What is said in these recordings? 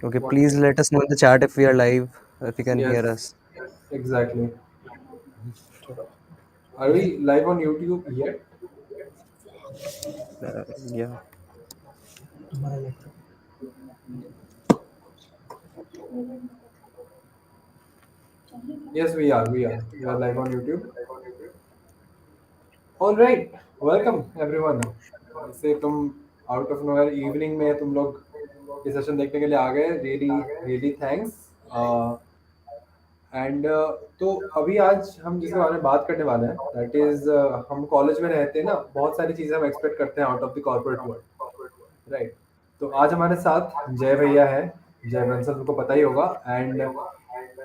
Okay, What? please let us know in the chat if we are live, if you can hear Yes, us. exactly. Are we live on YouTube yet? Yeah. Yes, we are. We are. We are live on YouTube. All right. Welcome everyone. वैसे तुम out of nowhere evening में तुम लोग ये session देखने के लिए आ गए. Really really thanks. एंड तो अभी आज हम जिसके बारे में बात करने वाले हैं दैट इज हम कॉलेज में रहते हैं ना, बहुत सारी चीज़ें हम एक्सपेक्ट करते हैं out of the corporate world, right. तो आज हमारे साथ जय भैया है. जय बंसल तुमको पता ही होगा. And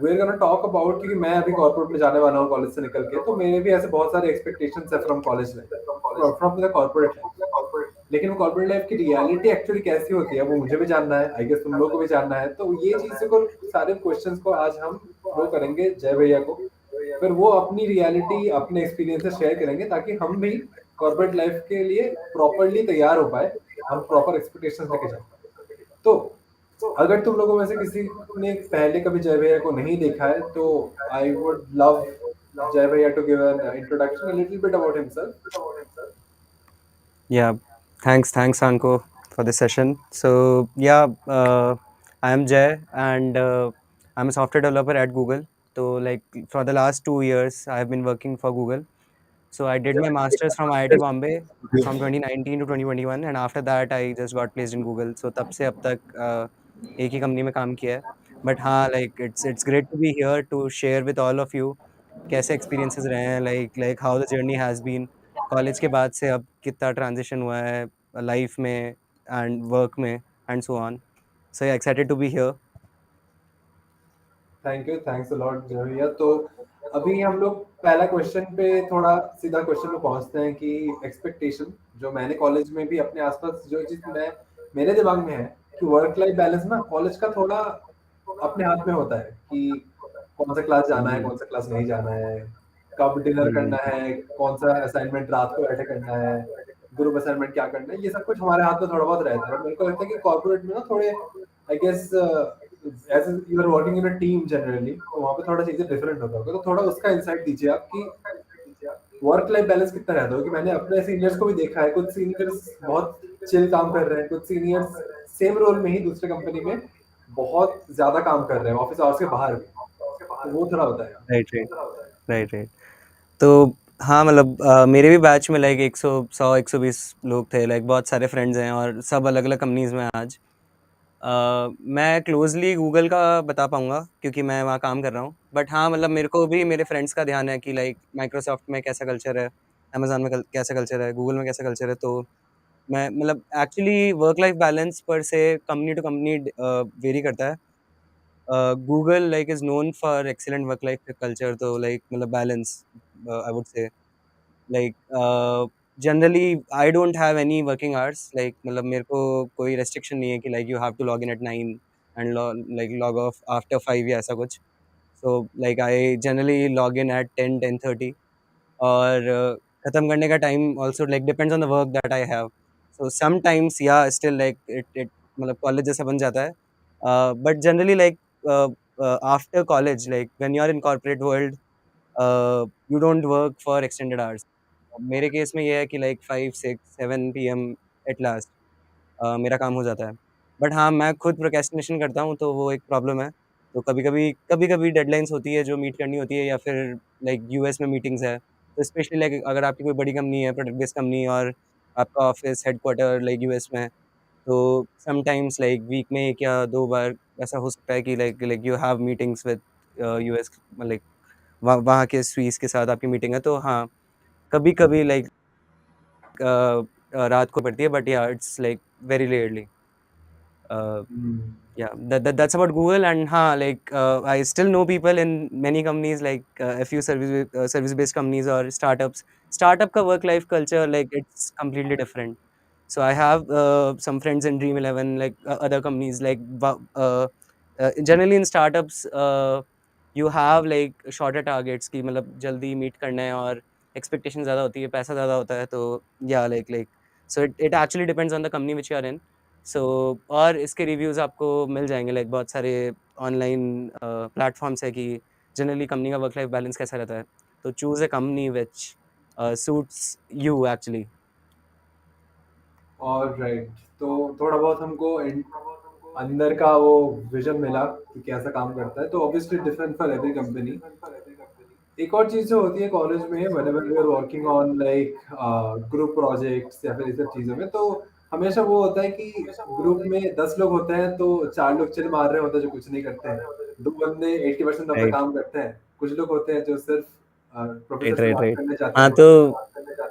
we are gonna talk about, क्योंकि मैं अभी कॉर्पोरेट में जाने वाला हूँ कॉलेज से निकल के, तो मेरे भी ऐसे बहुत सारे एक्सपेक्टेशंस है from college life, from the corporate life. लेकिन वो कॉर्पोरेट लाइफ की रियलिटी एक्चुअली कैसी होती है वो मुझे भी जानना है, आई गेस तुम लोग को भी जानना है. तो ये चीज़ को, सारे क्वेश्चंस को आज हम थ्रो करेंगे जय भैया को. फिर वो अपनी रियलिटी, अपने एक्सपीरियंसेस शेयर करेंगे ताकि हम भी कॉर्पोरेट लाइफ के लिए प्रॉपरली तैयार हो पाए, हम प्रॉपर एक्सपेक्टेशंस लेके जाए. तो अगर तुम लोगों में से किसी ने पहले कभी जय भैया को नहीं देखा है तो आई वुड लव जय भैया to give an introduction, a little bit about himself. Yeah. Thanks, Sankho, for this session. So, yeah, I am Jay, and I'm a software developer at Google. So, like, for the last 2 years, I have been working for Google. So, I did my master's from IIT Bombay from 2019 to 2021, and after that, I just got placed in Google. So, तब से अब तक एक ही company में काम किया है. But हाँ, like, it's great to be here to share with all of you कैसे experiences रहे हैं, like how the journey has been. College के बाद से अब कितना ट्रांजिशन हुआ है लाइफ में एंड वर्क में and so on. So excited to be here. Thank you, thanks a lot Jay भैया. तो अभी हम लोग पहला क्वेश्चन पे, थोड़ा सीधा क्वेश्चन पे पहुंचते हैं कि एक्सपेक्टेशन, जो मैंने कॉलेज में भी अपने आसपास जो चीज़ मैं, मेरे दिमाग में है कि वर्क लाइफ बैलेंस ना कॉलेज का थोड़ा अपने हाथ में होता है कि कौन सा क्लास जाना है, कौन सा क्लास नहीं जाना है, कब डिनर करना है, कौन सा असाइनमेंट रात को बैठे करना है, ग्रुप असाइनमेंट क्या करना है, ये सब कुछ हमारे हाथ में थोड़ा बहुत रहता है. बट मेरे को लगता है कि कॉर्पोरेट में ना थोड़े, I guess as you are working in a team generally, तो वहाँ पे थोड़ा चीजें डिफरेंट होता होगा. तो थोड़ा उसका इंसाइट दीजिए आप कि वर्क लाइफ बैलेंस कितना रहता है. कि मैंने अपने सीनियर्स को भी देखा है, कुछ सीनियर्स बहुत चिल काम कर रहे हैं, कुछ सीनियर्स सेम रोल में ही दूसरे कंपनी में बहुत ज्यादा काम कर रहे हैं ऑफिस आवर्स के बाहर भी. तो वो थोड़ा बताया. Right, right, right, right. तो हाँ, मतलब मेरे भी बैच में लाइक 120 लोग थे. लाइक बहुत सारे फ्रेंड्स हैं और सब अलग अलग कंपनीज में हैं आज. मैं क्लोजली गूगल का बता पाऊंगा क्योंकि मैं वहाँ काम कर रहा हूँ. बट हाँ, मतलब मेरे को भी मेरे फ्रेंड्स का ध्यान है कि लाइक माइक्रोसॉफ्ट में कैसा कल्चर है, अमेजोन में कैसा कल्चर है, गूगल में कैसा कल्चर है. तो मैं मतलब एक्चुअली वर्क लाइफ बैलेंस पर से कंपनी टू कंपनी वेरी करता है. Google like is known for excellent work life culture. तो लाइक मतलब balance, I would say like generally I don't have any working hours. Like मतलब मेरे को कोई रेस्ट्रिक्शन नहीं है कि like you have to log in at 9 and like log off after 5 या ऐसा कुछ. So like I generally log in at 10:30. और खत्म करने का time also like depends on the work that I have. So sometimes या still like it मतलब college जैसा बन जाता है. But generally like after college, like when you are in corporate world, you don't work for extended hours. मेरे case में ये है कि लाइक 5, 6, 7 PM एट लास्ट मेरा काम हो जाता है. बट हाँ, मैं खुद प्रोक्रेस्टिनेशन करता हूँ तो वो एक प्रॉब्लम है. तो कभी-कभी डेडलाइन्स होती है जो मीट करनी होती है, या फिर लाइक यूएस में मीटिंग्स है. तो स्पेशली लाइक अगर आपकी कोई बड़ी कंपनी है, प्रोडक्ट बेस्ड कंपनी, और आपका ऑफिस हेडक्वार्टर लाइक यूएस में है, तो समटाइम्स लाइक वीक में 1 या 2 बार ऐसा हो सकता है कि like like you have meetings with US, like वहाँ के स्वीस के साथ आपकी मीटिंग है. तो हाँ, कभी-कभी लाइक रात को पड़ती है. बट या it's like very rarely. uh, yeah, that's about Google. And like I still know people in many companies, like a few service based companies or startups. Startup ka work life culture, like it's completely different. So I have some friends in Dream 11, like other companies, like generally in startups, you have like shorter targets की मतलब जल्दी meet करना है, और expectation ज़्यादा होती है, पैसा ज़्यादा होता है. तो yeah, like so it actually depends on the company which you are in. सो और इसके रिव्यूज़ आपको मिल जाएँगे, लाइक बहुत सारे ऑनलाइन प्लेटफ़ॉर्म्स है कि जनरली कंपनी का वर्क लाइफ बैलेंस कैसा रहता है। तो choose a company which suits you actually. और राइट, तो थोड़ा बहुत हमको अंदर का वो विजन मिला कि कैसा काम करता है, तो obviously different for every company. एक और चीज़ जो होती है कॉलेज में, whenever we are working on like group projects या फिर ये सब चीज़ों में, तो हमेशा वो होता है कि ग्रुप में 10 लोग होते हैं तो 4 लोग चिल मार रहे होते हैं जो कुछ नहीं करते हैं। 2 बंदे 80% अपना राइट, काम करते हैं। कुछ लोग होते हैं जो सिर्फ प्रोफेसर राइट, से राइट, बात राइट। करने जाते हाँ, हैं। तो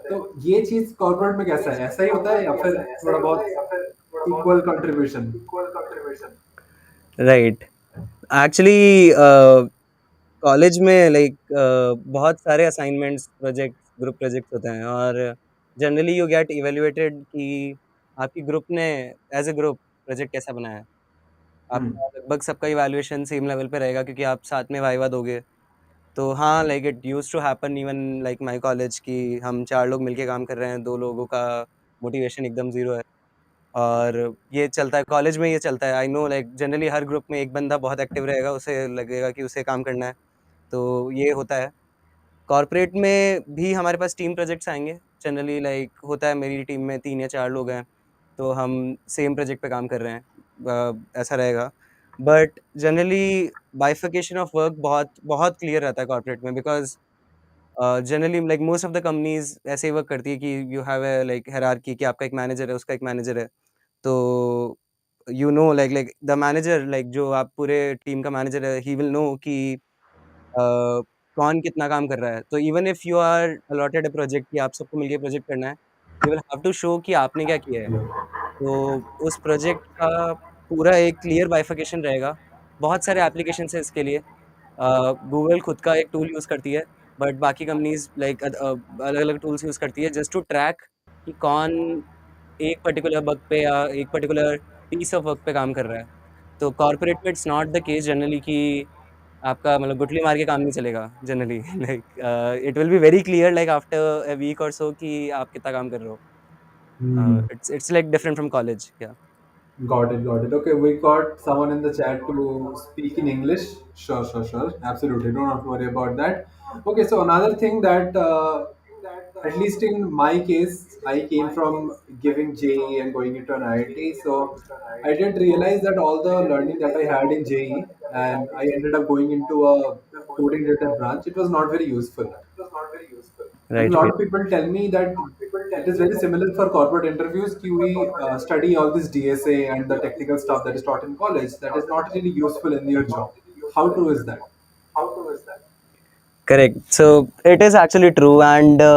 तो ये चीज़ कॉर्पोरेट में कैसा है? ऐसा ही होता है या फिर थोड़ा बहुत equal contribution? Right. Actually college में लाइक बहुत सारे असाइनमेंट्स, प्रोजेक्ट्स, ग्रुप प्रोजेक्ट्स होते हैं और जनरली यू गेट इवैल्यूएटेड कि आपकी ग्रुप ने एज़ अ ग्रुप प्रोजेक्ट कैसा बनाया है। हुँ, आपका लगभग सबका इवैल्यूएशन सेम लेवल पे रहेगा क्योंकि आप साथ में वाइवा दोगे। तो हाँ, like it used to happen even like my college कि हम 4 लोग मिलके काम कर रहे हैं, 2 लोगों का मोटिवेशन एकदम ज़ीरो है। और ये चलता है, कॉलेज में ये चलता है। I know like generally her group में एक बंदा बहुत एक्टिव रहेगा, उसे लगेगा कि उसे काम करना है, तो ये होता है। कॉर्पोरेट में भी हमारे पास टीम प्रोजेक्ट्स आएँगे, जनरली लाइक होता है मेरी टीम में 3 या 4 लोग हैं, तो हम सेम प्रोजेक्ट पे काम कर रहे हैं। ऐसा रहेगा। But generally bifurcation of work बहुत बहुत क्लियर रहता है कॉर्पोरेट में because generally like most of the companies ऐसे ही वर्क करती है कि you have a like hierarchy कि आपका एक मैनेजर है, उसका एक मैनेजर है। तो you know like the manager like जो आप पूरे टीम का मैनेजर है, ही विल नो कि अ, कौन कितना काम कर रहा है। तो even if you are allotted a project कि आप सबको मिलके प्रोजेक्ट करना है, you will have to show कि आपने क्या किया है। तो उस प्रोजेक्ट का पूरा एक क्लियर बाइफरकेशन रहेगा। बहुत सारे एप्लीकेशंस हैं इसके लिए। गूगल खुद का एक टूल यूज़ करती है, बट बाकी कंपनीज़ लाइक अलग-अलग टूल्स यूज़ करती है जस्ट टू ट्रैक कि कौन एक पर्टिकुलर बग पे या एक पर्टिकुलर पीस ऑफ वर्क पे काम कर रहा है। तो कॉर्पोरेट में it's not the case generally कि आपका मतलब गुठली मार के काम नहीं चलेगा generally like it will be very clear like after a week और सो कि आप कितना काम कर रहे हो। हुँ। It's like different from college, yeah. Got it, got it. Okay, we got someone in the chat to speak in English. Sure, sure, sure. Absolutely. Do not worry about that. Okay, so another thing that, at least in my case, I came from giving JEE and going into an IIT. So I did realize that all the learning that I had in JEE and I ended up going into a coding related branch, it was not very useful. And a Right, lot right. of people tell me that it is very similar for corporate interviews. We study all this DSA and the technical stuff that is taught in college that is not really useful in your job. How true is that? Correct. So it is actually true, and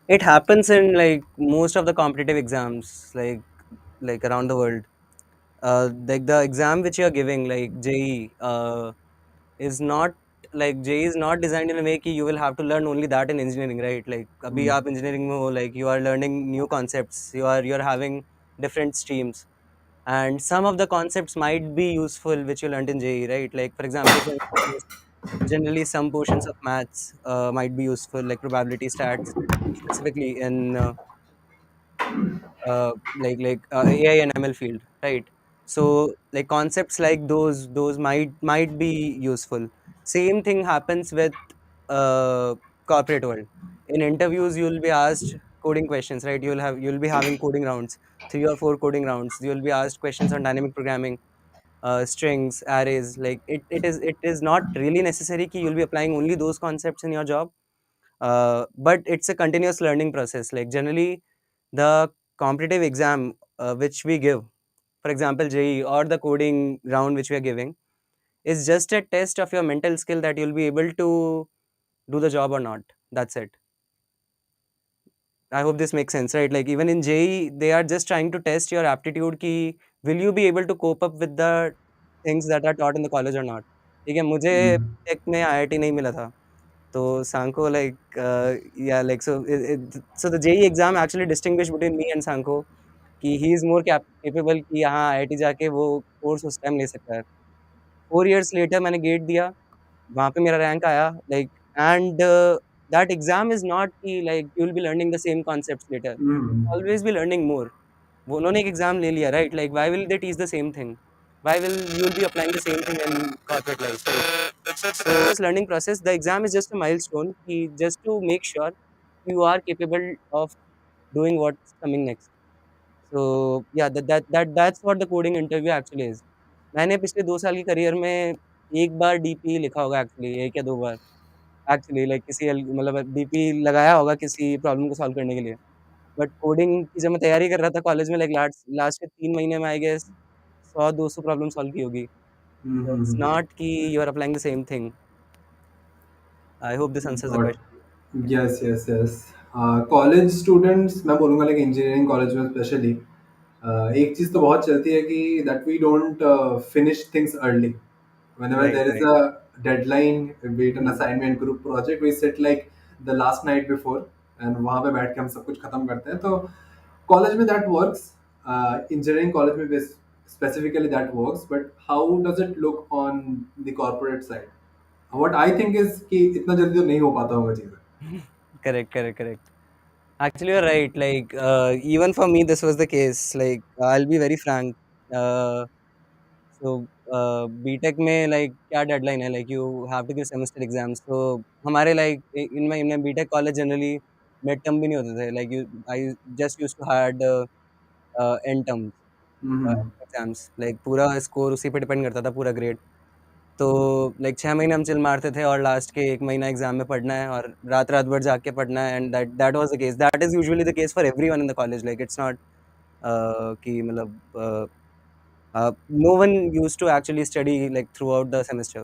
it happens in like most of the competitive exams, like around the world. Like the exam which you are giving, like JEE, is not like JEE is not designed in a way कि you will have to learn only that in engineering, right? Like अभी Hmm. आप engineering में हो, like you are learning new concepts, you're having different streams, and some of the concepts might be useful which you learned in JEE, right? Like for example, if you're generally some portions of maths might be useful, like probability stats, specifically in AI and ML field, right? So like concepts like those might be useful. Same thing happens with uh, corporate world. In interviews, you'll be asked coding questions, right? You'll be having coding rounds, 3 or 4 coding rounds. You'll be asked questions on dynamic programming, strings, arrays. Like it is not really necessary कि you'll be applying only those concepts in your job, but it's a continuous learning process. Like generally, the competitive exam which we give, for example, JEE or the coding round which we are giving, is just a test of your mental skill that you'll be able to do the job or not. That's it. I hope this makes sense, right? Like even in JEE, they are just trying to test your aptitude कि will you be able to cope up with the things that are taught in the college or not. ठीक है, मुझे Hmm. Take में IIT नहीं मिला था, तो Sankho like yeah like so the JEE exam actually distinguished between me and Sankho कि he is more capable कि हाँ IIT जाके वो कोर्स उस टाइम ले सकता है। 4 years later मैंने गेट दिया, वहाँ पे मेरा रैंक आया like and that exam is not कि like you will be learning the same concepts later. Hmm. Always be learning more. वो उन्होंने एक एग्ज़ाम ले लिया, right? Like why will they teach the same thing? Why will you will be applying the same thing in corporate life, right? So this learning process, the exam is just a milestone कि just to make sure you are capable of doing what's coming next. So yeah, that's what the coding interview actually is. मैंने पिछले 2 साल की career में एक बार DP लिखा होगा actually, 1 या 2 बार एक्चुअली, लाइक किसी मतलब डीपी लगाया होगा किसी प्रॉब्लम को सॉल्व करने के लिए। बट कोडिंग की जब मैं तैयारी कर रहा था कॉलेज में, लाइक लास्ट लास्ट के 3 महीने में आई गेस 100-200 प्रॉब्लम सॉल्व की होगी। So it's not कि you are applying the same thing. I hope this answers the got question. Yes yes yes college students मैं बोलूँगा लाइक इंजीनियरिंग कॉलेज में specially एक चीज़ तो बहुत चलती है कि that we don't finish things early whenever Right, there is right. a deadline, be it an hmm, assignment group project, we sit like the last night before and वहाँ पे बैठ के हम सब कुछ खत्म करते हैं तो कॉलेज में that works, engineering कॉलेज में specifically that works, but how does it look on the corporate side? What I think is कि इतना जल्दी तो नहीं हो पाता होगा चीज़ें. correct, correct, correct. Actually, you're right. Like, even for me, this was the case. Like, I'll be very frank. Uh, B Tech में लाइक क्या डेडलाइन है, like you have to give semester exams. तो हमारे like in B Tech college generally mid term भी नहीं होते थे, like you I just used to had end terms Mm-hmm. Exams, like पूरा स्कोर उसी पे डिपेंड करता था, पूरा ग्रेड। तो लाइक 6 महीने हम चिल मारते थे और लास्ट के 1 महीना एग्ज़ाम में पढ़ना है और रात-रात भर जाग के पढ़ना है, and that was the case. That is usually the case for everyone in the college, like it's not कि मतलब no one used to actually study like throughout the semester.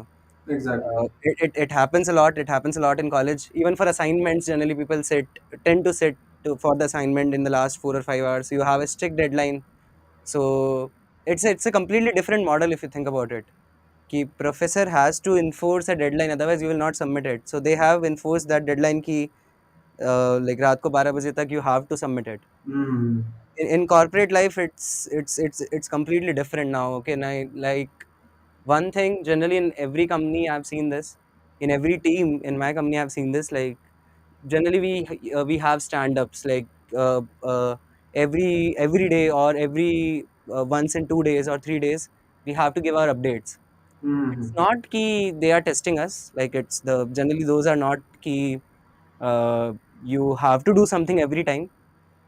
Exactly. It happens a lot. It happens a lot in college. Even for assignments, generally people tend to sit for the assignment in the last 4 or 5 hours. You have a strict deadline, so it's a completely different model if you think about it. कि professor has to enforce a deadline, otherwise you will not submit it. So they have enforced that deadline कि like रात को 12 बजे तक you have to submit it. Mm-hmm. In corporate life, it's completely different now. Okay, now like one thing generally in every company I've seen this, in every team in my company I've seen this. Like generally we have stand-ups like every day or every once in 2 days or 3 days we have to give our updates. Mm-hmm. It's not ki they are testing us. Like it's the generally those are not ki you have to do something every time,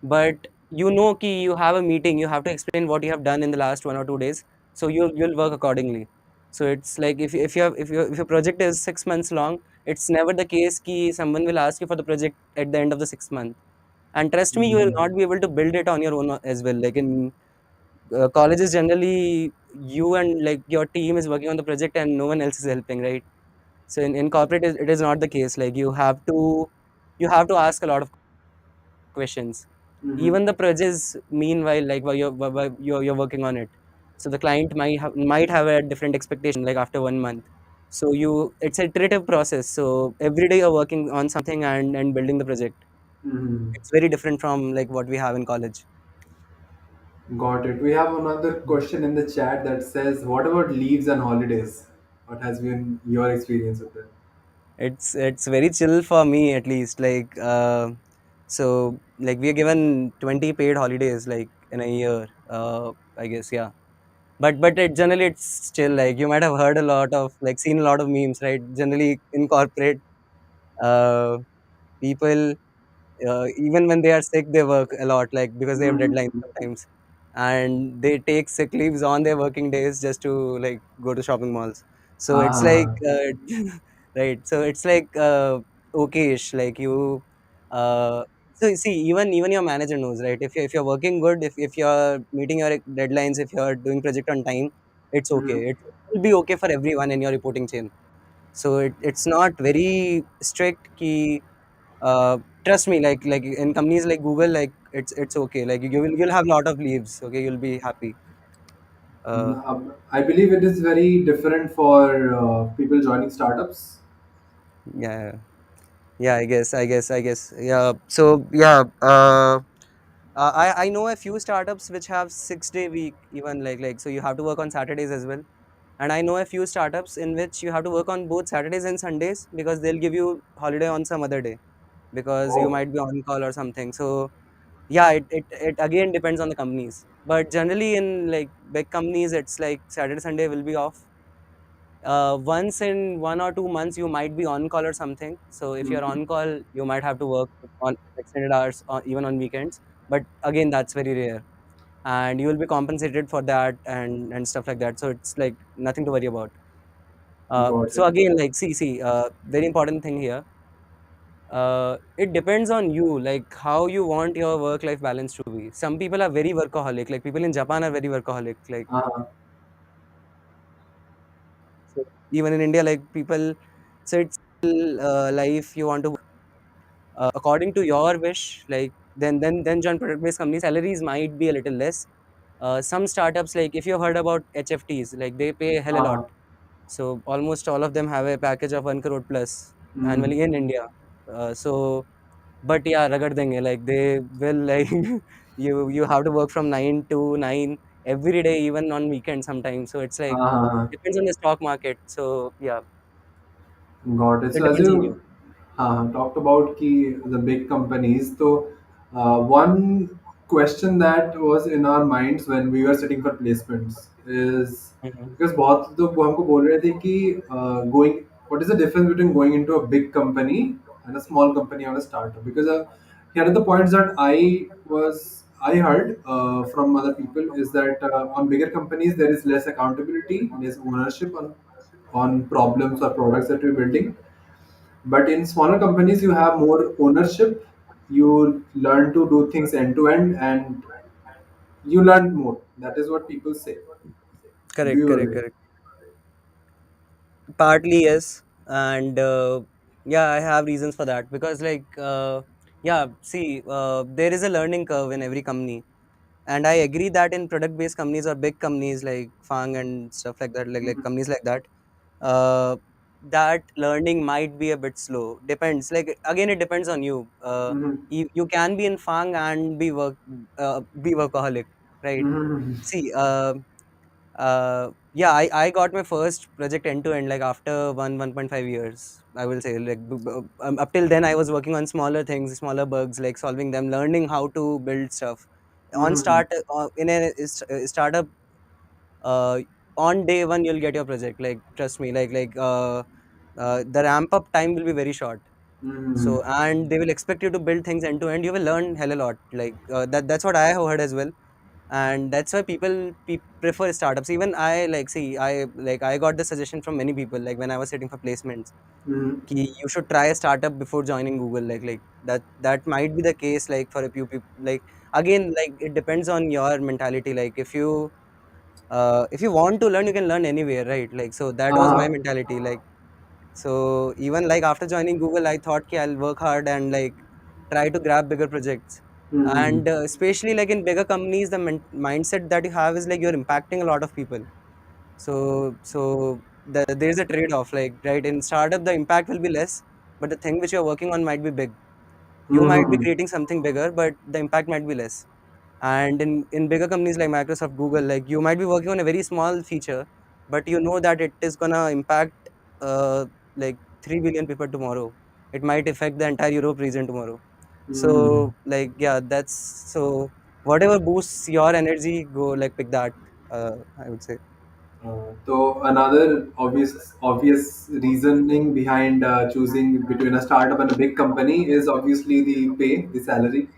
but you know कि you have a meeting, you have to explain what you have done in the last 1 or 2 days, so you'll work accordingly. So it's like if your project is 6 months long, it's never the case कि someone will ask you for the project at the end of the 6 month. And trust me, you will not be able to build it on your own as well. Like in colleges, generally you and like your team is working on the project and no one else is helping, right? So in corporate, it is not the case. Like you have to ask a lot of questions. Mm-hmm. Even the projects, meanwhile, like while you're working on it. So the client might have a different expectation, like after 1 month. So it's an iterative process. So every day you're working on something and building the project. Mm-hmm. It's very different from like what we have in college. Got it. We have another question in the chat that says, "What about leaves and holidays? What has been your experience with them?" It's very chill for me at least. Like so like we are given 20 paid holidays like in a year. I guess, yeah. But it generally it's still like you might have heard a lot of like seen a lot of memes, right? Generally in corporate, uh, people even when they are sick, they work a lot, like because they have deadlines Mm-hmm. sometimes, and they take sick leaves on their working days just to like go to shopping malls. So it's like Ah. right. So it's like okayish, like you. Uh, so you see, even your manager knows, right? If you're working good, if you're meeting your deadlines, if you're doing project on time, it's okay. Mm-hmm. It will be okay for everyone in your reporting chain. So it's not very strict. Ki uh, trust me, like in companies like Google, like it's okay. Like you'll have a lot of leaves. Okay, you'll be happy. Uh, I believe it is very different for people joining startups. yeah, yeah. I guess. Yeah. So yeah. I know a few startups which have 6 day week, even like so you have to work on Saturdays as well. And I know a few startups in which you have to work on both Saturdays and Sundays because they'll give you holiday on some other day because you Oh. might be on call or something. So yeah, it again depends on the companies, but generally in like big companies it's like Saturday Sunday will be off. Once in 1 or 2 months you might be on call or something, so if you're Mhm. on call you might have to work on extended hours or even on weekends, but again that's very rare, and you will be compensated for that and stuff like that, so it's like nothing to worry about. Got So it. again, like very important thing here, it depends on you, like how you want your work life balance to be. Some people are very workaholic, like people in Japan are very workaholic, like Uh, so even in India, like people, so it's life you want to according to your wish, like then join product based companies. Salaries might be a little less. Some startups, like if you've heard about HFTs, like they pay a hell a lot. uh, So almost all of them have a package of 1 crore plus mm. annually in India. So but yeah, ragar denge, like they will like you have to work from 9 to 9 every day, even on weekends sometimes. So it's like Uh, depends on the stock market. So yeah, Got it. it So as depends on you. you talked about the big companies, so one question that was in our minds when we were sitting for placements is Mhm. because बहुत लोग वो हमको बोल रहे थे कि going what is the difference between going into a big company and a small company or a startup? Because here are the points that I heard from other people is that on bigger companies there is less accountability, less ownership on problems or products that you're building. But in smaller companies, you have more ownership. You learn to do things end to end, and you learn more. That is what people say. Do Correct, you correct, agree? correct. Partly yes, and yeah, I have reasons for that because yeah, see, there is a learning curve in every company, and I agree that in product based companies or big companies like Fang and stuff like that, like Mm-hmm. companies like that, uh, that learning might be a bit slow. Depends. Like again, it depends on you. Mm-hmm. You can be in Fang and be workaholic, right? Mm-hmm. See, yeah, I got my first project end to end like after 1.5 years, I will say. Like up till then I was working on smaller things, smaller bugs, like solving them, learning how to build stuff on Mm-hmm. in a startup. uh, on day one you'll get your project, like trust me, the ramp up time will be very short. Mm-hmm. So and they will expect you to build things end to end, you will learn hell a lot, that's what I have heard as well. And that's why people prefer startups. Even I, like see I like I got the suggestion from many people, like when I was sitting for placements, Mm-hmm. ki you should try a startup before joining Google, that might be the case, like for a few people. Like again, like it depends on your mentality. Like if you want to learn, you can learn anywhere, right? Like so that was my Uh-huh. mentality. Like so even like after joining Google, I thought ki I'll work hard and like try to grab bigger projects. Mm-hmm. And especially like in bigger companies, the mindset that you have is like you're impacting a lot of people. So there's a trade-off, like right in startup the impact will be less, but the thing which you're working on might be big. You might be Mm-hmm. creating something bigger, but the impact might be less. And in bigger companies like Microsoft, Google, like you might be working on a very small feature, but you know that it is gonna impact uh, like 3 billion people tomorrow. It might affect the entire Europe region tomorrow. Mm-hmm. So like yeah, that's so whatever boosts your energy, go like pick that. I would say. So another obvious reasoning behind choosing between a startup and a big company is obviously the pay, the salary.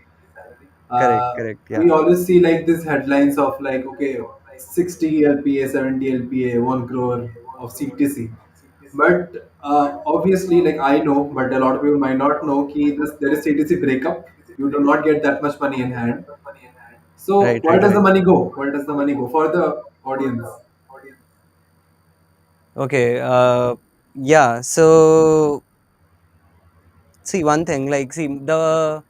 Correct, correct, We yeah. always see like these headlines of like, okay, 60 LPA, 70 LPA, 1 crore of CTC. But obviously, like I know, but a lot of people might not know that there is CTC breakup. You do not get that much money in hand. So Right, where right, does the right. money go? Where does the money go for the audience? Okay, yeah. So see one thing, like see the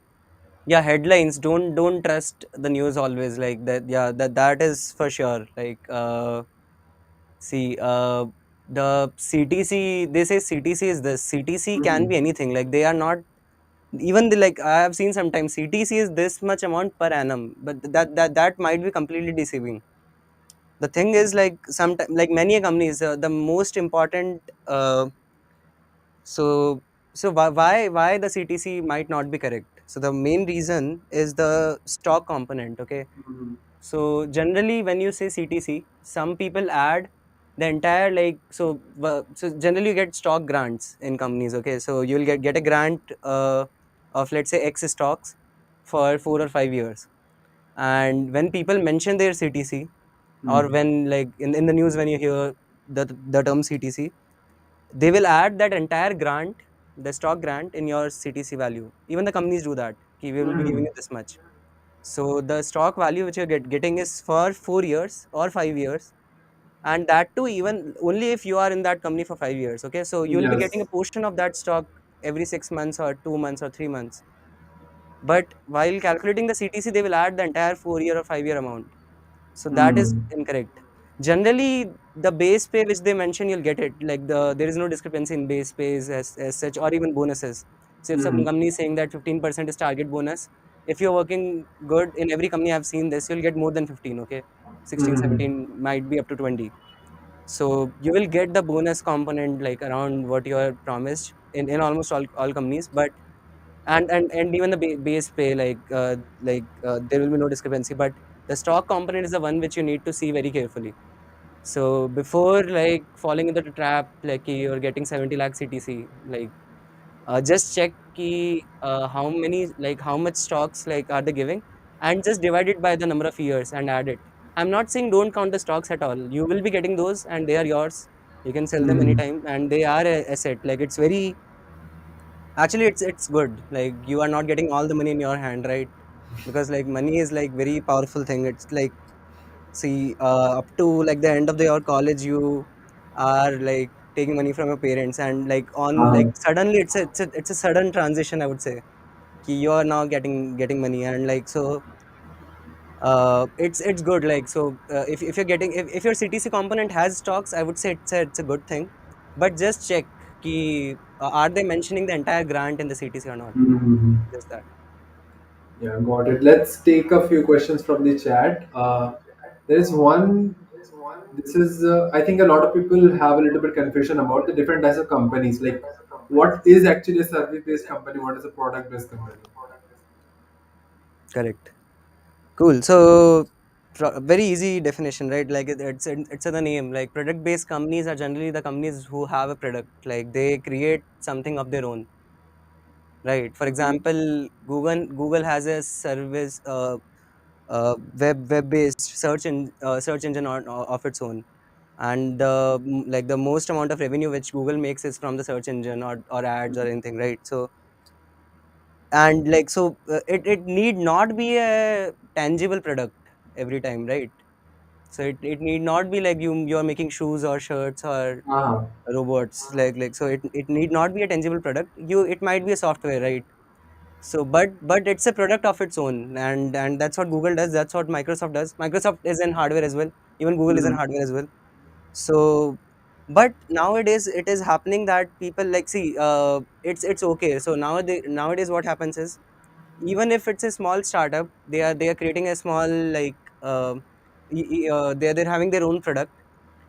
yeah, headlines, don't trust the news always, like that. Yeah, that is for sure. See the CTC, they say CTC is this, CTC can Hmm. be anything, like they are not even the, like I have seen sometimes CTC is this much amount per annum, but that might be completely deceiving. The thing is, like sometimes, like many companies, the most important so why the CTC might not be correct. So the main reason is the stock component. Okay, Mhm. so generally when you say CTC, some people add the entire like so generally you get stock grants in companies. Okay, so you'll get a grant of let's say X stocks for 4 or 5 years, and when people mention their CTC, or Mhm. when like in the news when you hear the term CTC, they will add that entire grant, the stock grant, in your CTC value. Even the companies do that. Ki we will be giving Mhm. you this much. So the stock value which you're getting is for 4 years or 5 years, and that too even only if you are in that company for 5 years. Okay, so you will be getting a Yes. portion of that stock every 6 months or 2 months or 3 months. But while calculating the CTC, they will add the entire 4 year or 5 year amount. So that is Mhm. incorrect. Generally, the base pay which they mention, you'll get it. Like there is no discrepancy in base pays as such, or even bonuses. So if some Mhm. company is saying that 15% is target bonus, if you're working good in every company I've seen this, you'll get more than 15. Okay, 16, Mhm. 17 might be up to 20. So you will get the bonus component like around what you are promised in almost all companies. But and even the base pay there will be no discrepancy, but the stock component is the one which you need to see very carefully. So before like falling into the trap, like you're getting 70 lakh CTC, like just check how many, like how much stocks like are they giving, and just divide it by the number of years and add it. I'm not saying don't count the stocks at all. You will be getting those and they are yours. You can sell them Mhm. anytime and they are a asset. Like it's very, actually it's good. Like you are not getting all the money in your hand, right? Because like money is like very powerful thing. It's like, see, up to like the end of your college, you are like taking money from your parents, and like on like Uh-huh. suddenly it's a sudden transition, I would say. Ki you are now getting money, and like so it's good. Like so if you're getting, if your CTC component has stocks, I would say it's a good thing. But just check ki are they mentioning the entire grant in the CTC or not. Mhm. Just that. Yeah, got it. Let's take a few questions from the chat. There is one. This is, I think, a lot of people have a little bit confusion about the different types of companies. Like, what is actually a service-based company? What is a product-based company? Correct. Cool. So, very easy definition, right? Like it's in the name. Like product based companies are generally the companies who have a product. Like they create something of their own, right? For example, Google has a service, web based search engine of its own, and like the most amount of revenue which Google makes is from the search engine or ads or anything, right? So and like so it need not be a tangible product every time, right? So it need not be like you're making shoes or shirts or Ah. robots, like so it need not be a tangible product. It might be a software, right? So but it's a product of its own, and that's what Google does, that's what Microsoft does. Microsoft is in hardware as well, even Google is in Mhm. hardware as well. So but nowadays it is happening that people like see it's okay. So nowadays what happens is, even if it's a small startup, they are creating a small like they're having their own product.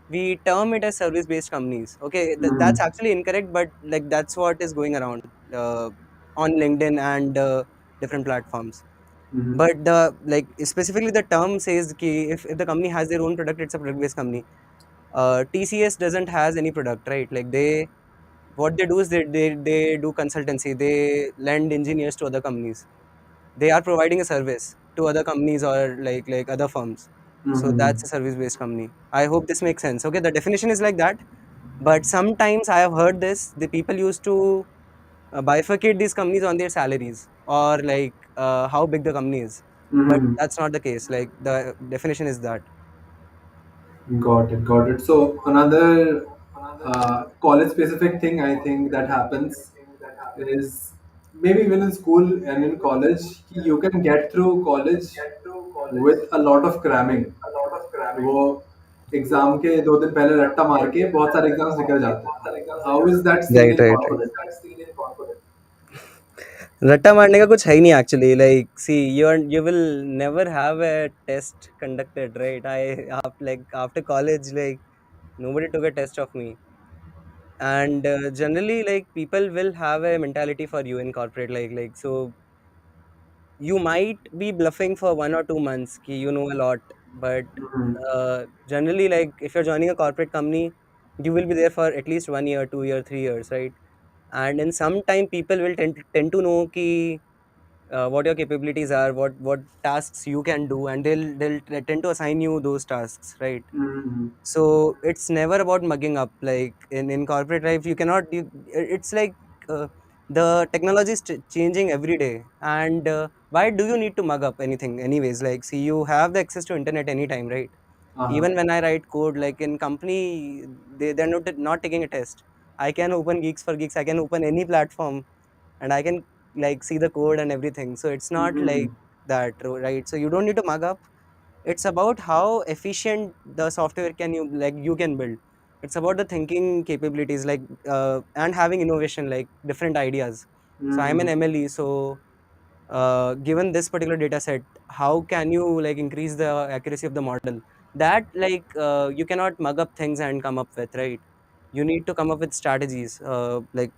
We term it as service based companies. Okay, that's Mhm. actually incorrect, but like that's what is going around uh, on LinkedIn and different platforms. Mhm. But the like specifically the term says ki if the company has their own product, it's a product based company. TCS doesn't has any product, right? Like they, what they do is they do consultancy. They lend engineers to other companies. They are providing a service to other companies or like other firms. So Mhm. that's a service based company. I hope this makes sense. Okay, the definition is like that. But sometimes I have heard this, the people used to bifurcate these companies on their salaries or like how big the company is. But Mhm. that's not the case. Like the definition is that. Got it, got it. So another college-specific thing I think that happens is maybe even in school and in college, you can get through college with a lot of cramming. वो exam के 2 दिन पहले रट्टा मार के बहुत सारे exams निकल जाते हैं. How is that scene Right, in right, right. Corporate? रट्टा मारने का कुछ है ही नहीं actually. Like see you will never have a test conducted, right? After college, like nobody took a test of me. And generally like people will have a mentality for you in corporate, like so you might be bluffing for 1 or 2 months कि you know a lot, but Mhm. generally, like if you're joining a corporate company, you will be there for at least 1 year, 2 year, 3 years, right? And in some time, people will tend to know कि what your capabilities are, what tasks you can do, and they'll tend to assign you those tasks, right? Mhm. So it's never about mugging up. Like in corporate life, you cannot. It's like uh, the technology is changing every day, and why do you need to mug up anything, anyways? Like, see, you have the access to internet anytime, right? Uh-huh. Even when I write code, like in company, they're not taking a test. I can open Geeks for Geeks. I can open any platform, and I can like see the code and everything. So it's not like Mhm. that, right? So you don't need to mug up. It's about how efficient the software can you can build. It's about the thinking capabilities, like and having innovation, like different ideas. So I'm an Mhm. MLE, so given this particular data set, how can you like increase the accuracy of the model? That like you cannot mug up things and come up with, right? You need to come up with strategies, like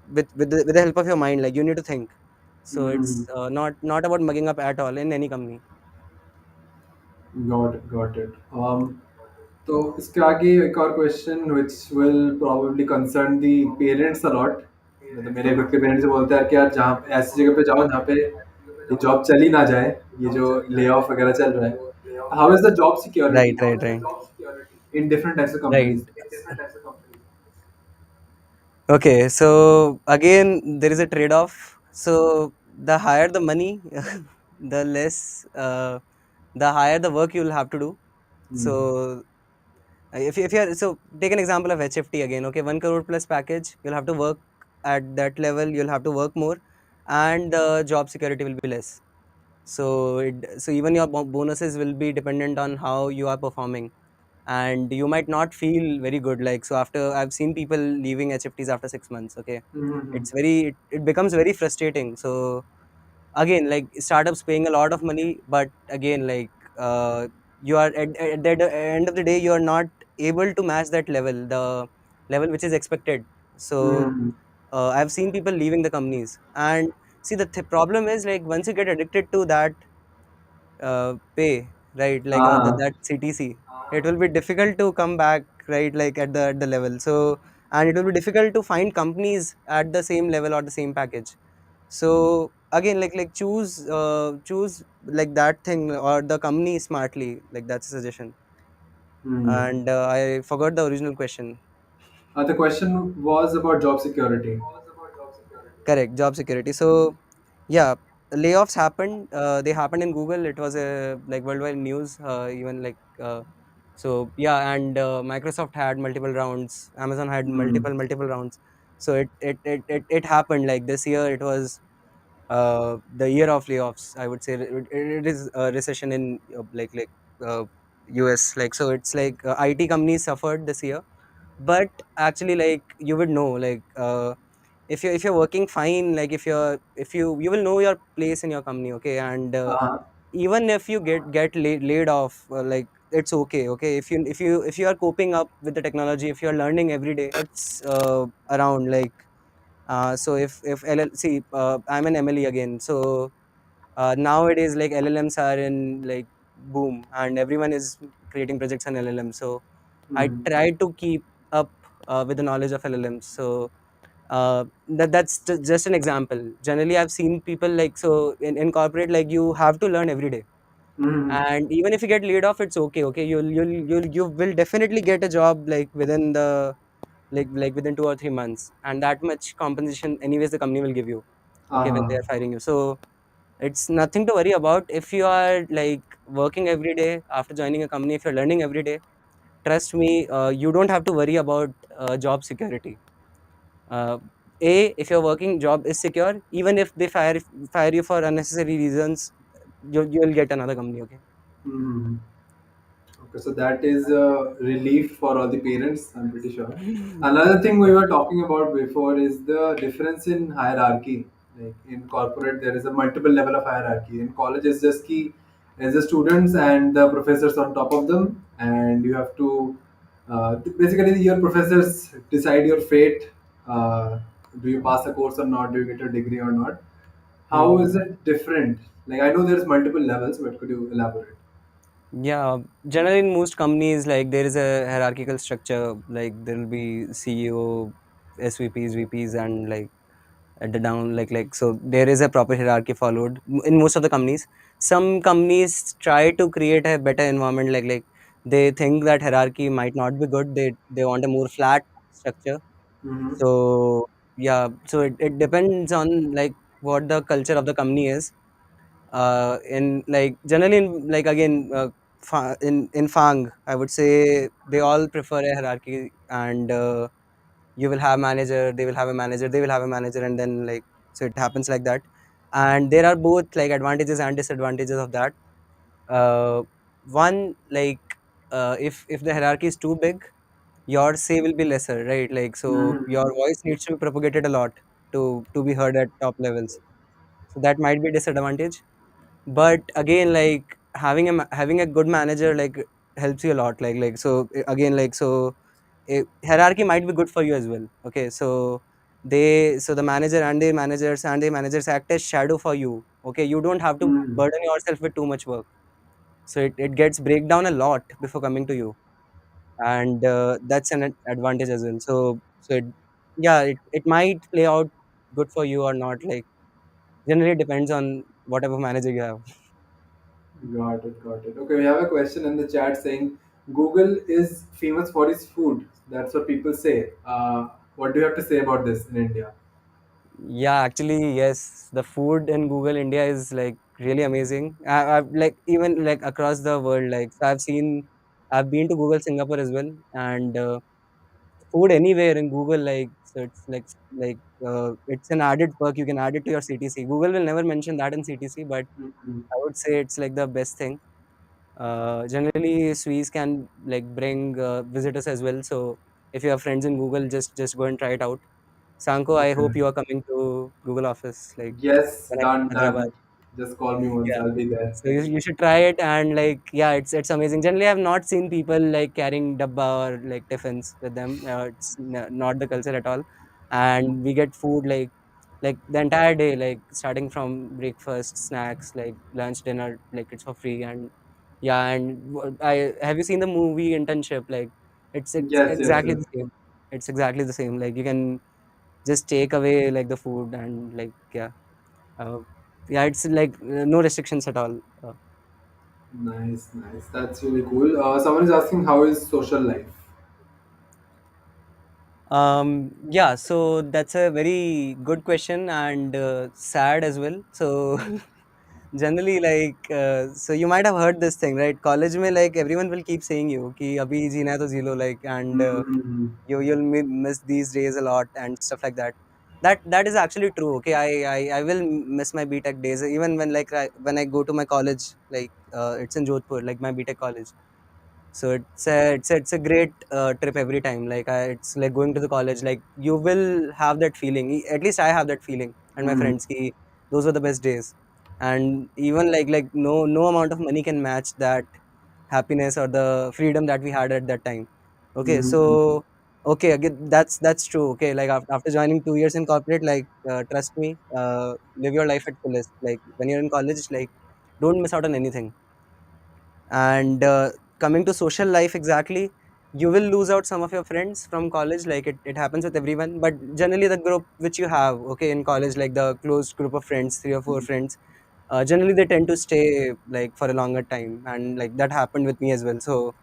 with the help of your mind, like you need to think. So Mhm. it's not about mugging up at all in any company. Got it, got it. तो इसके आगे एक और question which will probably concern the parents a lot. मतलब मेरे खुद के parents बोलते हैं कि यार जहाँ ऐसी जगह पे जाओ जहाँ पे ये जॉब चली ना जाए, ये जो ले ऑफ वगैरह चल रहा है. How is the job Right, security right, right. in different types of Right. companies? Okay, so again, there is a trade-off. So the higher the money, the less, the higher the work you'll have to do. Hmm. So if you're so take an example of HFT again. Okay, 1 crore plus package, you'll have to work at that level. You'll have to work more, and the job security will be less. So even your bonuses will be dependent on how you are performing, and you might not feel very good. Like, so after I've seen people leaving HFTs after 6 months. Okay, Hmm. it becomes very frustrating. So again, like startups paying a lot of money, but again, like you are at the end of the day, you are not able to match that level, the level which is expected. So Hmm. I've seen people leaving the companies, and see, the problem is, like once you get addicted to that pay, right? Like हाँ. that CTC, it will be difficult to come back, right? Like at the level. So, and it will be difficult to find companies at the same level or the same package. So again, like choose like that thing or the company smartly. Like that's a suggestion. Hmm. And I forgot the original question. The question was about job security. Correct, job security. So yeah, layoffs happened. They happened in Google. It was a like worldwide news. Even like so yeah, and Microsoft had multiple rounds. Amazon had Hmm. multiple rounds. So it happened like this year. It was the year of layoffs. I would say it is a recession in uh, US. Like so, it's like IT companies suffered this year. But actually, like you would know, like if you're working fine, like if you will know your place in your company, okay, and हाँ. even if you get laid off, like it's okay, okay, if you are coping up with the technology, if you are learning every day, it's around like so if LLC, I'm an MLE again, so nowadays like LLMs are in like boom, and everyone is creating projects on LLM. So I Hmm. try to keep up with the knowledge of LLMs. So that's just an example. Generally, I've seen people like, so in corporate, like you have to learn every day, Hmm. and even if you get laid off, it's okay. Okay, you will definitely get a job like within the like within 2 or 3 months, and that much compensation, anyways, the company will give you. Okay, when they हाँ. are firing you, so it's nothing to worry about. If you are like working every day after joining a company, if you're learning every day, trust me, you don't have to worry about job security. uh, if your working job is secure, even if they fire you for unnecessary reasons, you'll get another company. Okay. Hmm. Okay, so that is a relief for all the parents, I'm pretty sure. Another thing we were talking about before is the difference in hierarchy. Like in corporate, there is a multiple level of hierarchy. In college, it's just key as the students and the professors on top of them, and you have to basically your professors decide your fate. Do you pass a course or not? Do you get a degree or not? How is Hmm. it different? Like I know there's multiple levels, but could you elaborate? Yeah, generally in most companies, like there is a hierarchical structure. Like there will be CEO, SVPs, VPs, and like at the down, so there is a proper hierarchy followed in most of the companies. Some companies try to create a better environment. They think that hierarchy might not be good. They want a more flat structure. Mm-hmm. So yeah, so it depends on like what the culture of the company is. In like generally in like again in Fang, I would say they all prefer a hierarchy, and you will have manager, they will have a manager, they will have a manager, and then like so it happens like that. And there are both like advantages and disadvantages of that. Uh, One, if the hierarchy is too big, your say will be lesser, right? Like so your Mm-hmm. voice needs to be propagated a lot to be heard at top levels. So that might be disadvantage. But again, like having a good manager like helps you a lot. Again, hierarchy might be good for you as well. Okay, so the manager and the managers act as shadow for you. Okay, you don't have to Mm-hmm. burden yourself with too much work. So it gets break down a lot before coming to you, and that's an advantage as well. It might play out good for you or not. Like generally depends on whatever manager you have. Got it, got it. Okay, we have a question in the chat saying Google is famous for its food. That's what people say. What do you have to say about this in India? Yeah, actually, yes. The food in Google India is like really amazing. I've like even like across the world. I've been to Google Singapore as well, and food anywhere in Google, it's an added perk. You can add it to your CTC. Google will never mention that in CTC, but Mm-hmm. I would say it's like the best thing. Generally, Swedes can like bring visitors as well. So if you have friends in Google, just go and try it out. Sanko, I Okay. hope you are coming to Google office like Yes, when I done, come to Hyderabad. done. Just call me once. Yeah. I'll be there. So you should try it, and like yeah, it's amazing. Generally, I've not seen people like carrying dabba or like tiffins with them. Not the culture at all, and we get food like the entire day, like starting from breakfast, snacks, like lunch, dinner, like it's for free. And yeah, and I have you seen the movie Internship? Like it's Yes, yes, exactly yes. the same. It's exactly the same. Like you can just take away like the food and like uh, yeah, it's like no restrictions at all. Nice, nice. That's really cool. Someone is asking how is social life? Yeah, so that's a very good question and sad as well. So generally, so you might have heard this thing, right? College में like everyone will keep saying you कि अभी जीना है तो जी लो, like, and Mm-hmm. miss these days a lot and stuff like that. That is actually true. Okay, I will miss my BTech days even when when I go to my college, it's in Jodhpur, like my BTech college. So it's a great trip every time. It's like going to the college. Like you will have that feeling. At least I have that feeling, and my Mm-hmm. friends. Ki, those were the best days. And even no amount of money can match that happiness or the freedom that we had at that time. Okay, Mm-hmm. so okay, again, that's true. Okay, like after joining 2 years in corporate, trust me, live your life at fullest. Like when you're in college, like don't miss out on anything. And coming to social life, exactly, you will lose out some of your friends from college. Like it happens with everyone, but generally the group which you have, okay, in college, like the close group of friends, 3 or 4 friends, generally they tend to stay like for a longer time, and like that happened with me as well. So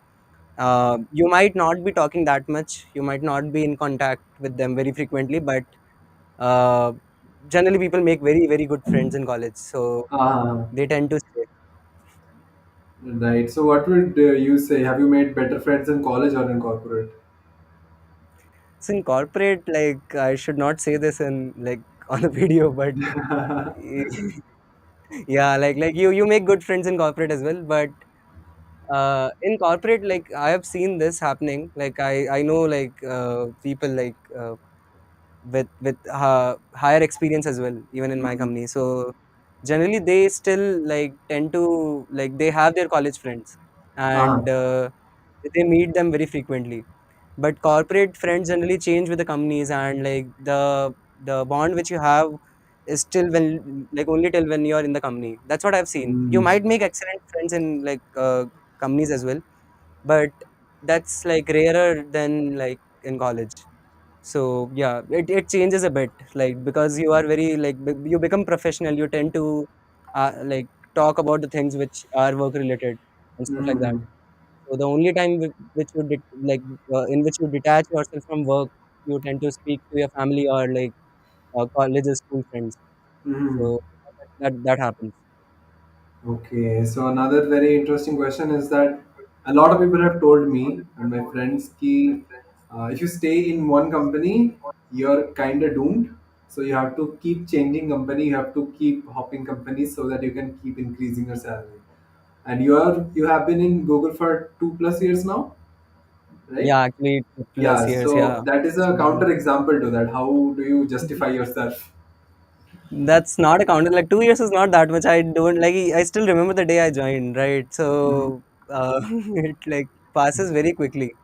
you might not be talking that much, you might not be in contact with them very frequently, but uh, generally people make very very good friends in college, so Ah, they tend to stay. right. So, what would you say? Have you made better friends in college or in corporate? So in corporate, like I should not say this in like on the video, but yeah, you make good friends in corporate as well. But in corporate, like I have seen this happening. Like I know people with higher experience as well, even in my Mhm. company. So generally, they still like tend to like they have their college friends, Ah, and they meet them very frequently. But corporate friends generally change with the companies, and like the bond which you have is till when, like only till when you're in the company. That's what I've seen. You Mm. might make excellent friends in like companies as well, but that's like rarer than like in college. So yeah, it changes a bit, like because you are very like you become professional. You tend to like talk about the things which are work related and stuff like that. Mm. So the only time which you like in which you detach yourself from work, you tend to speak to your family or like college or school friends. Mm. So that happens. Okay, so another very interesting question is that a lot of people have told me and my friends ki if you stay in one company, you're kind of doomed. So you have to keep changing company, you have to keep hopping companies so that you can keep increasing your salary. And you have been in Google for 2+ years now, right? Yeah, actually, plus Yeah, years. so Yeah, that is a counter example to that. How do you justify yourself? that's not a counter. Like 2 years is not that much. I don't like. I still remember the day I joined. Right, Mhm. so it like passes very quickly.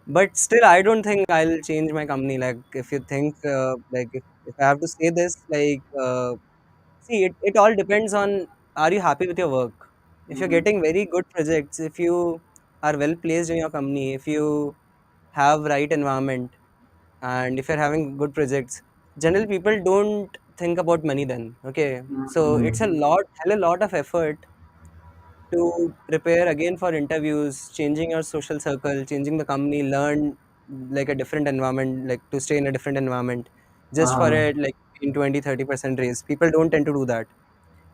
But still, I don't think I'll change my company. Like, if you think, like, if I have to say this, like, see, it all depends on are you happy with your work? If you're Mhm. getting very good projects, if you are well placed in your company, if you have right environment, and if you're having good projects, generally people don't think about money then. Okay, so it's a Mhm. lot, hell a lot of effort to prepare again for interviews, changing your social circle, changing the company, learn like a different environment, like to stay in a different environment, just for Uh, it like in 20-30% raise. People don't tend to do that.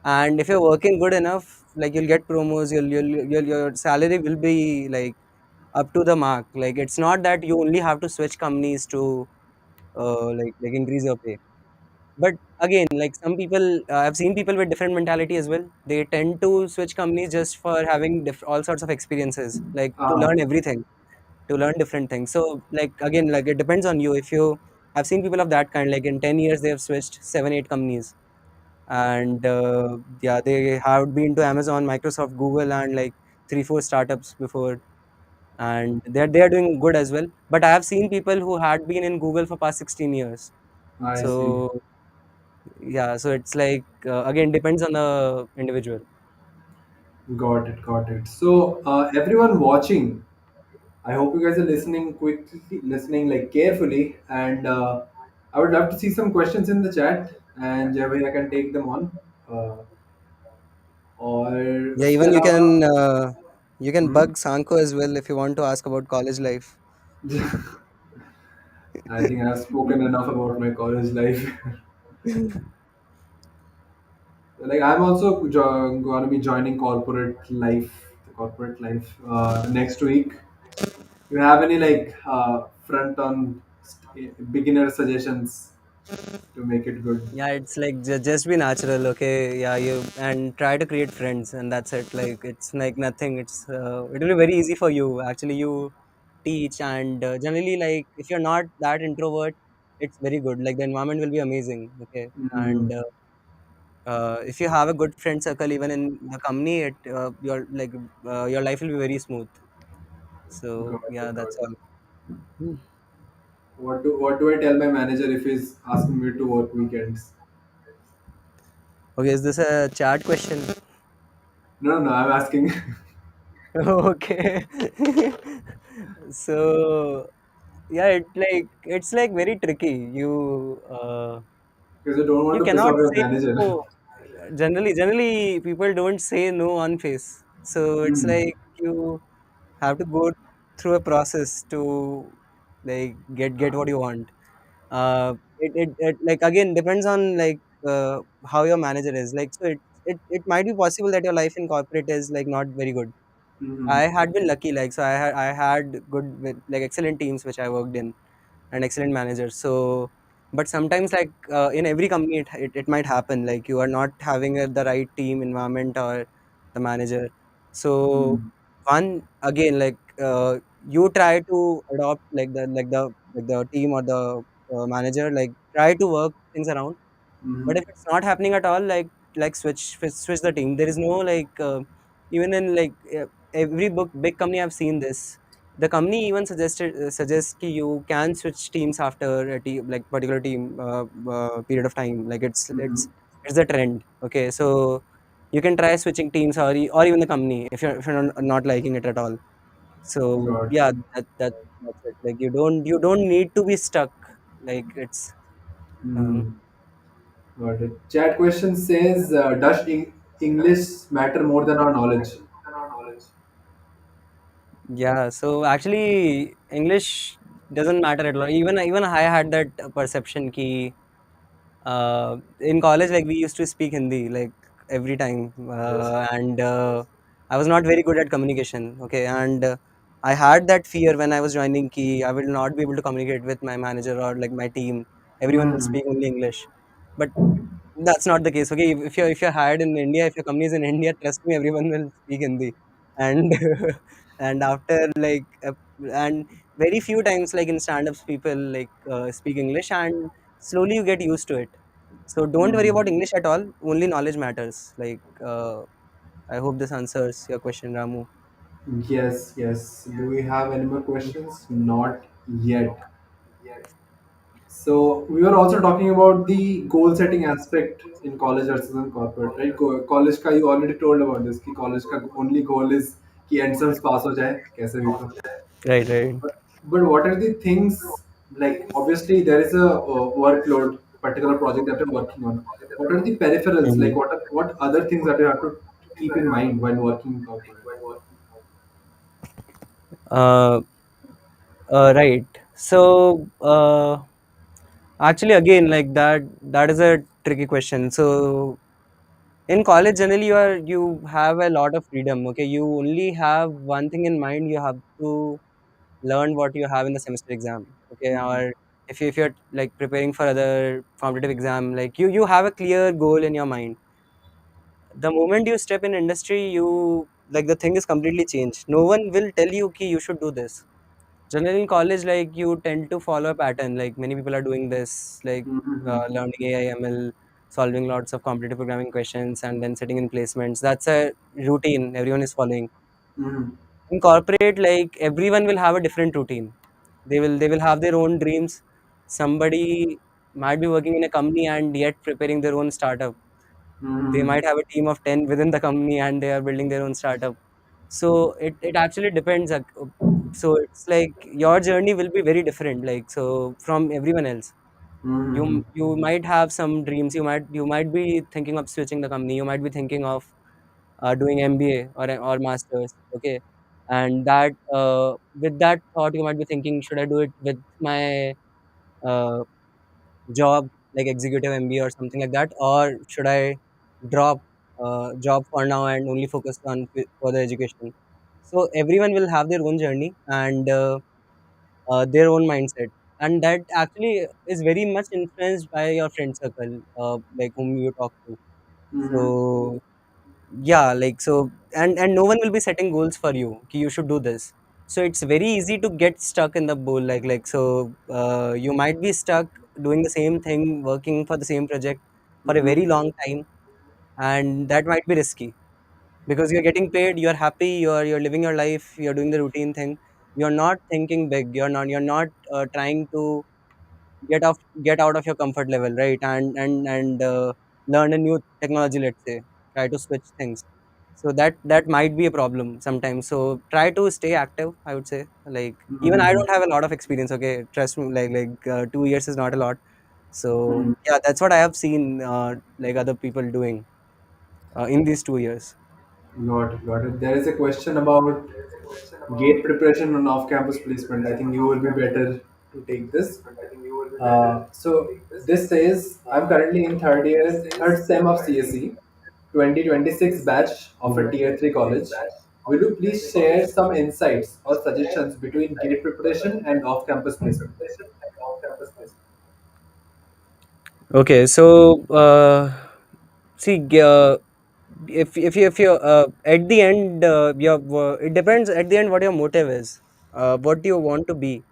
And if you're working good enough, like you'll get promos, your salary will be like up to the mark. Like it's not that you only have to switch companies to like increase your pay. But again, like some people, I've seen people with different mentality as well. They tend to switch companies just for having all sorts of experiences, like to uh, learn everything, to learn different things. So, like again, like it depends on you. If you, I've seen people of that kind. Like in 10 years, they have switched 7-8 companies, and yeah, they have been to Amazon, Microsoft, Google, and like 3-4 startups before, and they are doing good as well. But I have seen people who had been in Google for past 16 years. I see. So yeah, so it's like again depends on the individual. Got it, got it. So, everyone watching, I hope you guys are listening quickly, listening like carefully, and I would love to see some questions in the chat, and Javed, I can take them on. Uh, और Yeah, उसके even अलावा you can hmm, bug Sankho as well if you want to ask about college life. I think I've spoken enough about my college life. Like I'm also going to be joining corporate life next week. You have any like front on beginner suggestions to make it good? Yeah, it's like just be natural, okay? Yeah, you and try to create friends, and that's it. Like it's like nothing. It will be very easy for you. Actually, you teach, and generally, like if you're not that introvert, it's very good. Like the environment will be amazing, okay? Mm, And if you have a good friend circle, even in the company, your life will be very smooth. So got yeah, it, got that's it. all. Hmm. What do I tell my manager if he's asking me to work weekends? Okay, is this a chat question? No, no, no, I'm asking Okay. So yeah, it's like very tricky. because I don't want You to piss cannot off your say manager. no. Generally people don't say no on face. So it's Hmm. like you have to go through a process to like get what you want. It like again depends on like how your manager is. Like so it might be possible that your life in corporate is like not very good. Hmm. I had been lucky, like so I had good like excellent teams which I worked in and excellent managers. So, but sometimes like in every company it might happen like you are not having the right team environment or the manager. So Hmm. one again like you try to adopt like the team or the manager like try to work things around. But Hmm. if it's not happening at all, like switch the team. There is no like even in like every big company I've seen this. The company even suggests कि you can switch teams after a like particular team period of time. Like Mm-hmm. it's the trend. Okay, so you can try switching teams, or even the company if you're not liking it at all. So Got yeah, it. that's it. Like you don't need to be stuck. Like it's um, Mm, got it. Chat question says, does English matter more than our knowledge? yeah. So actually, English doesn't matter at all. Even I had that perception ki in college, like we used to speak Hindi like every time, Yes. and I was not very good at communication. Okay, and I had that fear when I was joining ki I will not be able to communicate with my manager or like my team. Everyone will Mm-hmm. speak only English, but that's not the case. Okay, if you're hired in India, if your company is in India, trust me, everyone will speak Hindi, and and after like and very few times like in stand-ups, people like speak English, and slowly you get used to it. So don't worry about Mm. English at all. Only knowledge matters. Like I hope this answers your question, Ramu. Yes, yes. Do we have any more questions? Not yet. So we were also talking about the goal setting aspect in college versus in corporate, right? College का you already told about this कि college का only goal is कि entrance pass हो जाए कैसे भी तो. Right, right. But what are the things, like obviously there is a workload, particular project that you're working on. What are the peripherals? Like Mhm. what other things that you have to keep in mind while working in corporate? Uh, right. So actually, again, like that is a tricky question. So in college, generally, you have a lot of freedom. Okay, you only have one thing in mind. You have to learn what you have in the semester exam. Okay, Mhm. or if you're like preparing for other competitive exam, like you have a clear goal in your mind. The moment you step in industry, you like the thing is completely changed. No one will tell you ki you should do this. Generally in college, like you tend to follow a pattern. Like many people are doing this, like Mhm. learning AI, ML, solving lots of competitive programming questions, and then sitting in placements. That's a routine everyone is following. Mhm. In corporate, like everyone will have a different routine. They will have their own dreams. Somebody might be working in a company and yet preparing their own startup. They Mhm. might have a team of 10 within the company and they are building their own startup. So it actually depends. So it's like your journey will be very different. Like so from everyone else. Mhm. You might have some dreams. You might be thinking of switching the company. You might be thinking of doing MBA or masters. Okay, and that with that thought, you might be thinking, should I do it with my uh, job like executive MBA or something like that, or should I drop job for now and only focus on further education? So everyone will have their own journey and their own mindset, and that actually is very much influenced by your friend circle, like whom you talk to. Mhm. So yeah, like so, and no one will be setting goals for you. Ki you should do this. So it's very easy to get stuck in the bowl. Like so, you might be stuck doing the same thing, working for the same project for a very Mhm. long time, and that might be risky because you're getting paid, you're happy, you're living your life, you're doing the routine thing. You're not thinking big. You're not trying to get off get out of your comfort level, right? And learn a new technology, let's say, try to switch things. So that might be a problem sometimes. So try to stay active, I would say. Like even I Mhm. don't have a lot of experience, okay, trust me. 2 years is not a lot. So Mhm. yeah, that's what I have seen like other people doing in these 2 years. Got it, got it. There is a question about gate preparation on off-campus placement. I think you will be better to take this. So this says, I'm currently in third sem of CSE, 2026 batch of a tier 3 college. Will you please share some insights or suggestions between gate preparation and off-campus placement? Okay, so see, if you at the end, it depends at the end what your motive is, what do you want to be.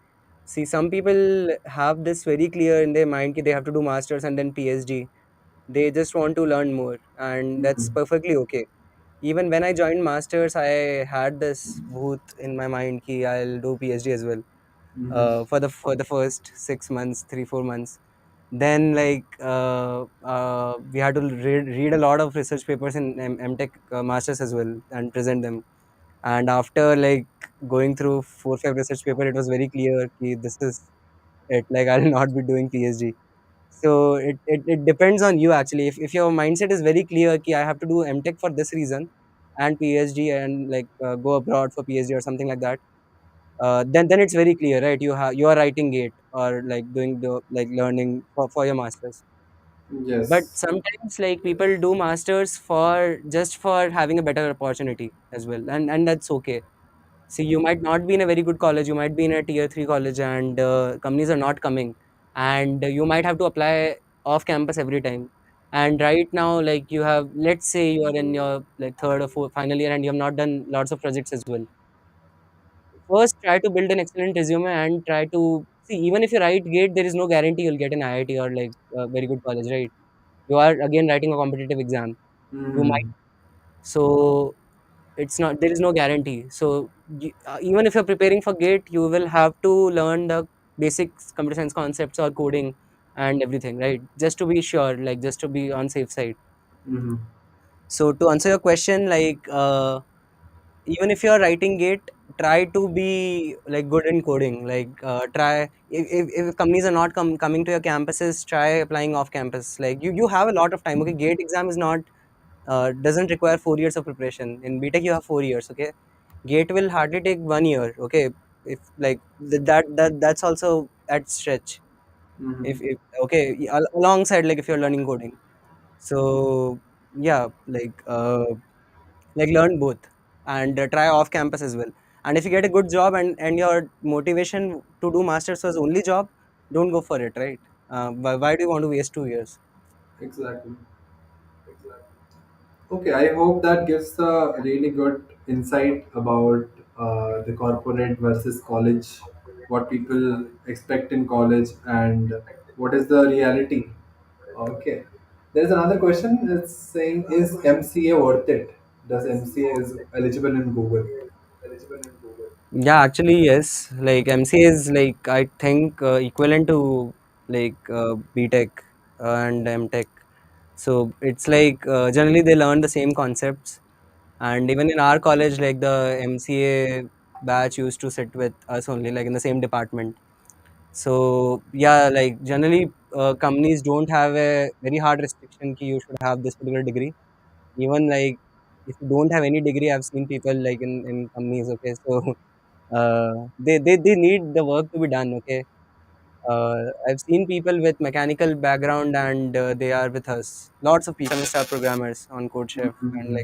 See, some people have this very clear in their mind that they have to do masters and then PhD. They just want to learn more, and that's Mhm. perfectly okay. Even when I joined masters, I had this booth in my mind ki I'll do PhD as well. Mm-hmm. For the first 6 months, 3 4 months. Then we had to read a lot of research papers in MTech masters as well and present them. And after like going through 4 5 research paper, it was very clear ki this is it. Like I'll not be doing PhD. So it depends on you actually. If your mindset is very clear ki I have to do MTech for this reason and PhD and go abroad for PhD or something like that, then it's very clear, right? You are writing gate or like doing the like learning for your masters. But Yes. sometimes like people do masters for just for having a better opportunity as well, and that's okay. See, you might not be in a very good college, you might be in a tier 3 college, and companies are not coming, and you might have to apply off campus every time. And right now, like you have, let's say you are in your like third or fourth final year and you have not done lots of projects as well. First, try to build an excellent resume and try to see, even if you write GATE, there is no guarantee you'll get an IIT or like a very good college, right? You are again writing a competitive exam. You might, Mm-hmm. so it's not, there is no guarantee. So even if you're preparing for GATE, you will have to learn the basic computer science concepts or coding and everything, right? Just to be sure, like just to be on safe side. Mm-hmm. So to answer your question, even if you're writing gate, try to be like good in coding. Try, if companies are not coming to your campuses, try applying off campus. Like you have a lot of time. Okay, gate exam is not doesn't require 4 years of preparation. In BTech you have 4 years. Okay, gate will hardly take 1 year. Okay, if like that's also at stretch. Mm-hmm. If okay, alongside like if you're learning coding. So yeah, like learn both and try off campus as well. And if you get a good job and your motivation to do masters was only job, don't go for it, right? Why do you want to waste 2 years? Exactly. Okay, I hope that gives a really good insight about the corporate versus college, what people expect in college, and what is the reality. Okay. There's another question. It's saying, is MCA worth it? Does MCA is eligible in Google? Yeah, actually yes. Like MCA is like I think equivalent to BTech and MTech. So it's generally they learn the same concepts. And even in our college, like the MCA batch used to sit with us only, like in the same department. So yeah, like generally, companies don't have a very hard restriction ki you should have this particular degree. Even like if you don't have any degree, I've seen people like in companies. Okay, so they need the work to be done. Okay, I've seen people with mechanical background and they are with us. Lots of people, star programmers on CodeChef and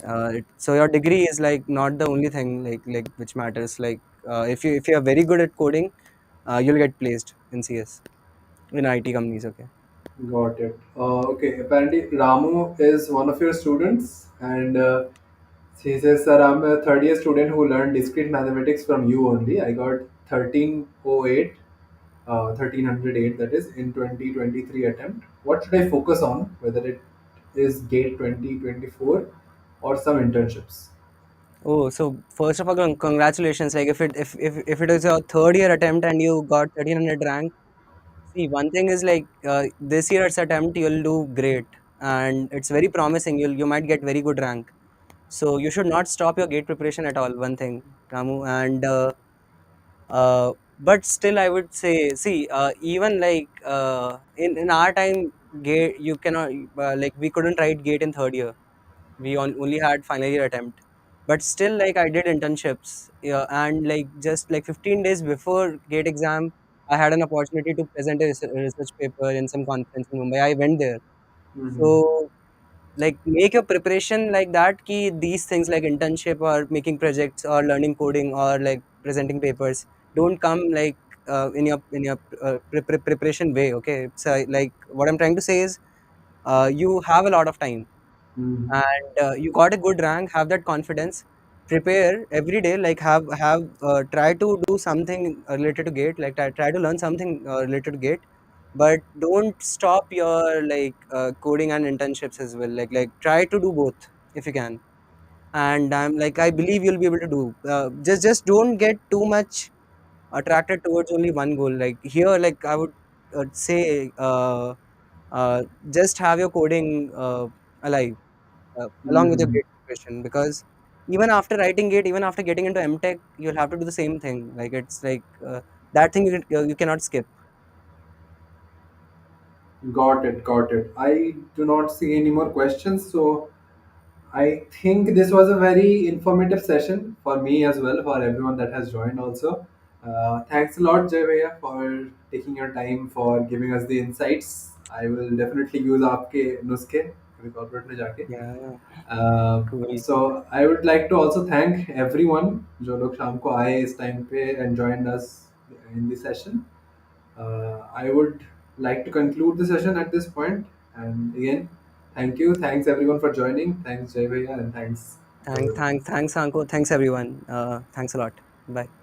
Mhm. so your degree is like not the only thing like which matters. If you are very good at coding, you'll get placed in CS in IT companies. Okay. Got it. Okay, apparently Ramu is one of your students, and he says, "Sir, I'm a third year student who learned discrete mathematics from you only. I got 1308, 1308, that is, in 2023 attempt. What should I focus on? Whether it is GATE 2024 or some internships?" Oh, so first of all, congratulations. Like if it is your third year attempt and you got 1300 rank, see one thing is this year's attempt you'll do great and it's very promising. You might get very good rank. So you should not stop your gate preparation at all. One thing, Ramu, and but still I would say, see, even in our time, gate you cannot we couldn't write gate in third year. We only had final year attempt, but still like I did internships, yeah, and like just like 15 days before gate exam, I had an opportunity to present a research paper in some conference in Mumbai. I went there. Mm-hmm. So like make your preparation like that ki these things like internship or making projects or learning coding or like presenting papers don't come in your preparation way. Okay, so like what I'm trying to say is you have a lot of time Mm-hmm. and you got a good rank, have that confidence, prepare every day, like have try to do something related to gate, like try to learn something related to gate, but don't stop your coding and internships as well, like try to do both if you can. And I'm like, I believe you'll be able to do. Just don't get too much attracted towards only one goal. Like here, like I would say, just have your coding alive along with your Mhm. grade preparation, because even after writing it, even after getting into MTech, you'll have to do the same thing. Like it's like that thing you cannot skip. Got it, got it. I do not see any more questions, so I think this was a very informative session for me as well, for everyone that has joined also. Thanks a lot, Jay Bhaiya, for taking your time for giving us the insights. I will definitely use आपके नुस्खे अभी corporate में जाके. Yeah, cool. So I would like to also thank everyone जो लोग शाम को आए इस time पे and joined us in the session. I would like to conclude the session at this point. And again, thank you. Thanks everyone for joining. Thanks Jay Bhaiya and thanks Thanks, everyone. thanks, thanks, Anko. Thanks, everyone. Thanks a lot. Bye.